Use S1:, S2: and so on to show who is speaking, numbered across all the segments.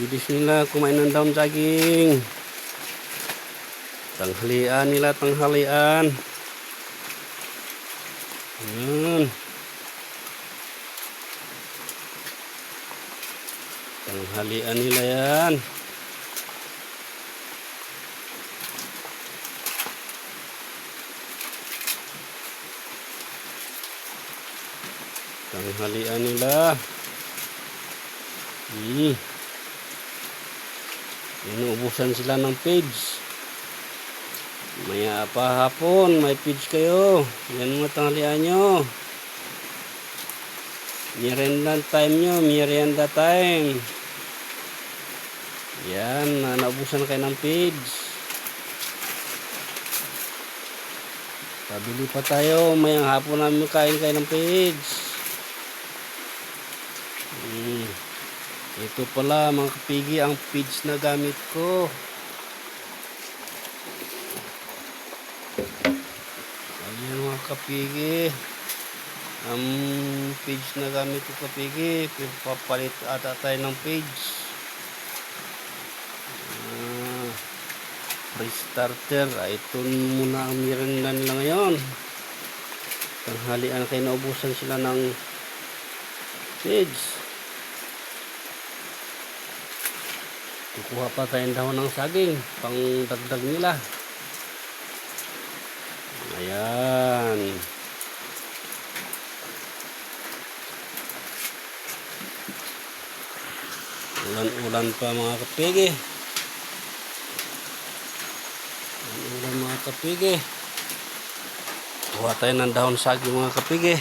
S1: Bilis nila kumain ng daon saging. Tanghalian nila, tanghalian. Ayan. Tanghalian nila yan. Tanghalian nila. Inuubusan sila ng page. Maya pa hapon, may page kayo. Yan mga tanghalian nyo. Merienda time nyo, merienda time. Yan, naubusan kayo ng page. Pabili pa tayo, mayang hapon namin kain kayo ng page. Ito pala mga kapigi ang page na gamit ko. Ayan mga kapigi. Ang page na gamit ko kapigi. Papalit ata tayo ng page. Free starter. Ito muna ang merienda nila ngayon. Tanghalian kayo naubusan sila ng page. Kukuha pa tayong dahon ng saging pang dagdag nila. Ayan. Ulan-ulan pa mga kapigi. Ulan mga kapigi. Kuha tayo ng dahon saging mga kapigi.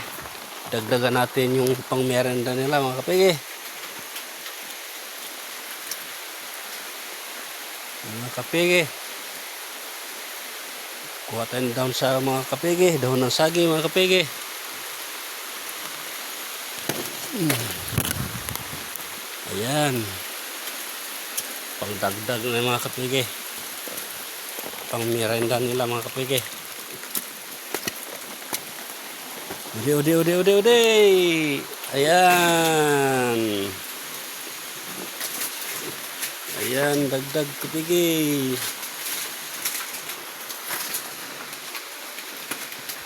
S1: Dagdagan natin yung pang merienda nila mga kapigi. Mga kapigi, kuha tayo down sa mga kapigi, dahon ng saging mga kapigi. Ayan, pangdagdag na mga kapigi, pang merienda nila mga kapigi. Ude. Ayan, dagdag kapigi.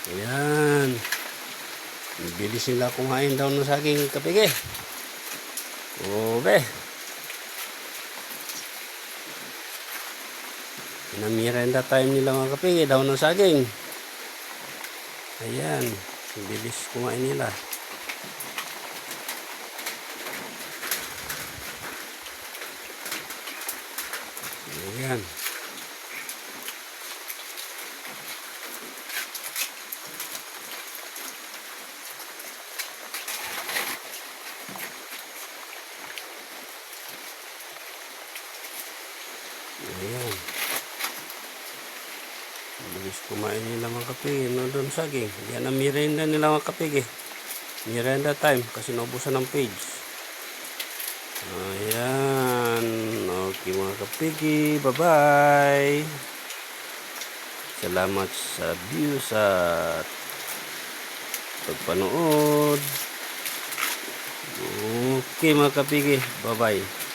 S1: Ayan. Bilis sila kumain daw ng saging kapigi. Obe. Pinamerienda time nila mga kapigi, daw ng saging. Ayan. Bilis kumain nila. Ayan. Ayan. Bilis kumain nila mga kapigi. No, doon saging. Yan ang merienda nila mga kapigi. Merienda time kasi naubusan ng page. Ayan. Okay mga kapigi. Bye-bye. Salamat sa views at pagpanood. Okay mga kapigi. Bye-bye.